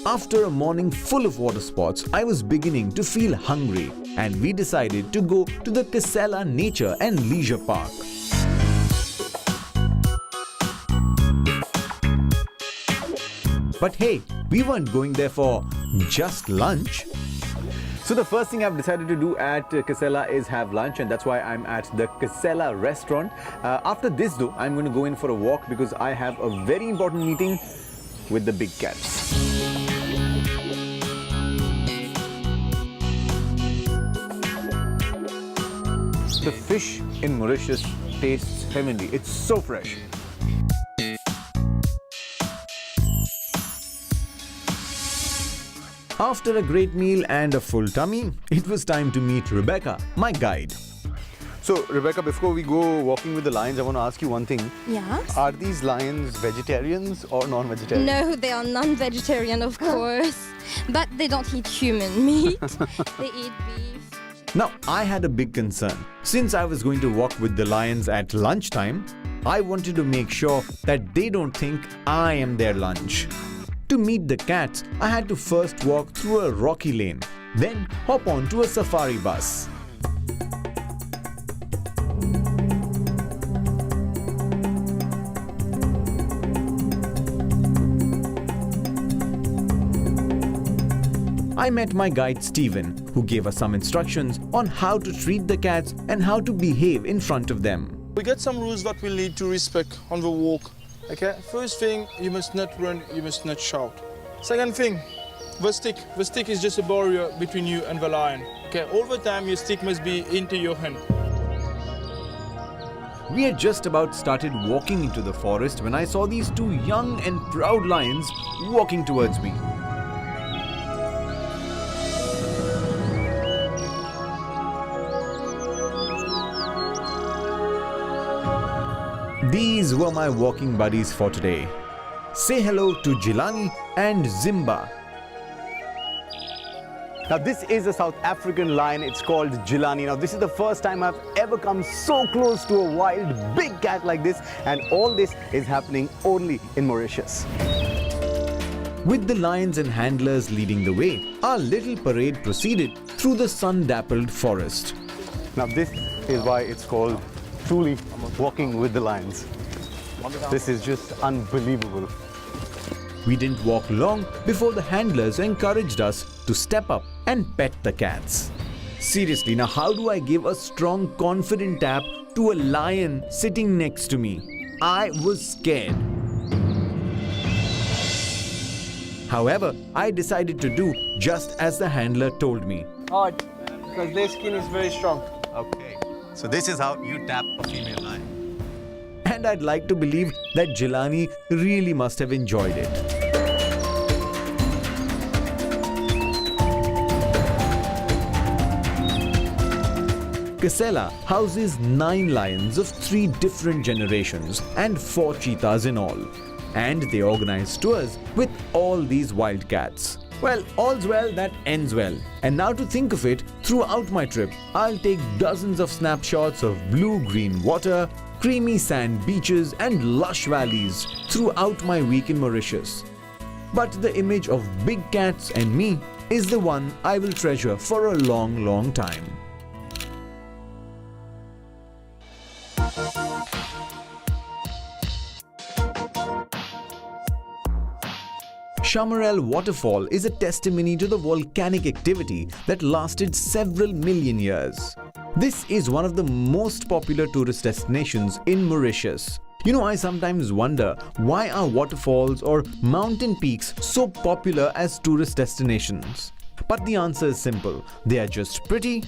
After a morning full of water sports, I was beginning to feel hungry and we decided to go to the Casella Nature and Leisure Park. But hey, we weren't going there for just lunch. So the first thing I've decided to do at Casella is have lunch, and that's why I'm at the Casella restaurant. After this though, I'm going to go in for a walk because I have a very important meeting with the big cats. The fish in Mauritius tastes heavenly. It's so fresh. After a great meal and a full tummy, it was time to meet Rebecca, my guide. So, Rebecca, before we go walking with the lions, I want to ask you one thing. Yes? Are these lions vegetarians or non-vegetarian? No, they are non-vegetarian, of course. But they don't eat human meat. They eat beef. Now, I had a big concern. Since I was going to walk with the lions at lunchtime, I wanted to make sure that they don't think I am their lunch. To meet the cats, I had to first walk through a rocky lane, then hop onto a safari bus. I met my guide Stephen, who gave us some instructions on how to treat the cats and how to behave in front of them. We got some rules that we need to respect on the walk. Okay, first thing, you must not run, you must not shout. Second thing, the stick. The stick is just a barrier between you and the lion. Okay, all the time your stick must be into your hand. We had just about started walking into the forest when I saw these two young and proud lions walking towards me. These were my walking buddies for today. Say hello to Jilani and Zimba. Now this is a South African lion, it's called Jilani. Now this is the first time I've ever come so close to a wild big cat like this, and all this is happening only in Mauritius. With the lions and handlers leading the way, our little parade proceeded through the sun-dappled forest. Now this is why it's called truly walking with the lions. This is just unbelievable. We didn't walk long before the handlers encouraged us to step up and pet the cats. Seriously, now how do I give a strong, confident tap to a lion sitting next to me? I was scared. However, I decided to do just as the handler told me. Hard, because their skin is very strong. Okay, so this is how you tap a female lion. And I'd like to believe that Jilani really must have enjoyed it. Casella houses 9 lions of 3 different generations and 4 cheetahs in all. And they organize tours with all these wild cats. Well, all's well that ends well. And now to think of it, throughout my trip, I'll take dozens of snapshots of blue-green water, creamy sand beaches and lush valleys throughout my week in Mauritius. But the image of big cats and me is the one I will treasure for a long, long time. Chamarel waterfall is a testimony to the volcanic activity that lasted several million years. This is one of the most popular tourist destinations in Mauritius. You know, I sometimes wonder why are waterfalls or mountain peaks so popular as tourist destinations? But the answer is simple. They are just pretty,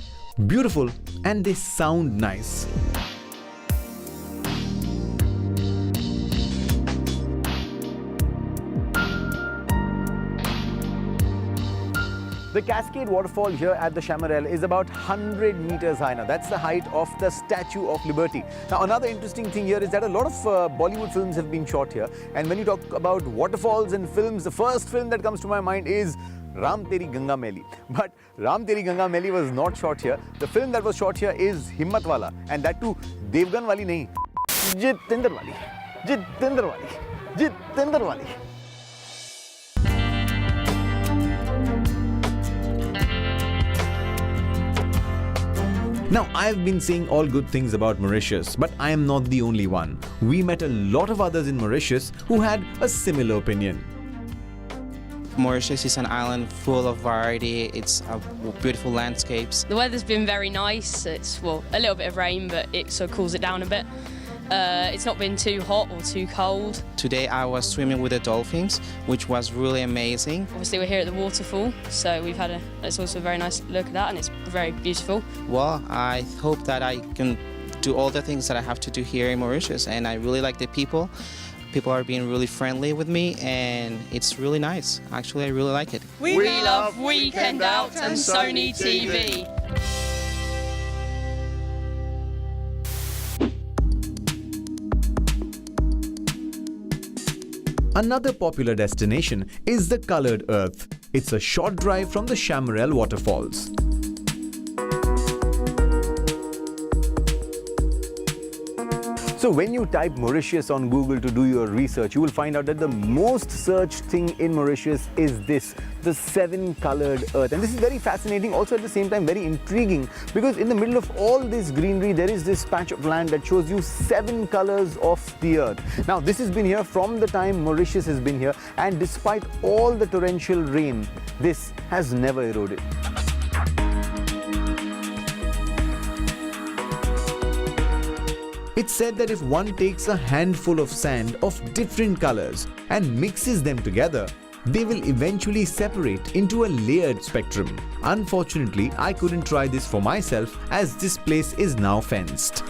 beautiful, and they sound nice. The Cascade waterfall here at the Chamarel is about 100 meters high. Now that's the height of the Statue of Liberty. Now another interesting thing here is that a lot of Bollywood films have been shot here. And when you talk about waterfalls and films, the first film that comes to my mind is Ram Teri Ganga Maili. But Ram Teri Ganga Maili was not shot here. The film that was shot here is Himmat Wala, and that too Devgan wali nahi, Jitendra wali, Jitendra wali, Jitendra wali. Now, I've been saying all good things about Mauritius, but I am not the only one. We met a lot of others in Mauritius who had a similar opinion. Mauritius is an island full of variety. It's beautiful landscapes. The weather's been very nice. It's, well, a little bit of rain, but it sort of cools it down a bit. It's not been too hot or too cold. Today I was swimming with the dolphins, which was really amazing. Obviously we're here at the waterfall, so it's also a very nice look at that, and it's very beautiful. Well, I hope that I can do all the things that I have to do here in Mauritius, and I really like the people. People are being really friendly with me, and it's really nice. Actually, I really like it. We love Weekend Out and Sony TV. Another popular destination is the Coloured Earth. It's a short drive from the Chamarel waterfalls. So when you type Mauritius on Google to do your research, you will find out that the most searched thing in Mauritius is this, the 7 coloured earth. And this is very fascinating, also at the same time very intriguing, because in the middle of all this greenery, there is this patch of land that shows you 7 colours of the earth. Now, this has been here from the time Mauritius has been here, and despite all the torrential rain, this has never eroded. It's said that if one takes a handful of sand of different colors and mixes them together, they will eventually separate into a layered spectrum. Unfortunately, I couldn't try this for myself as this place is now fenced.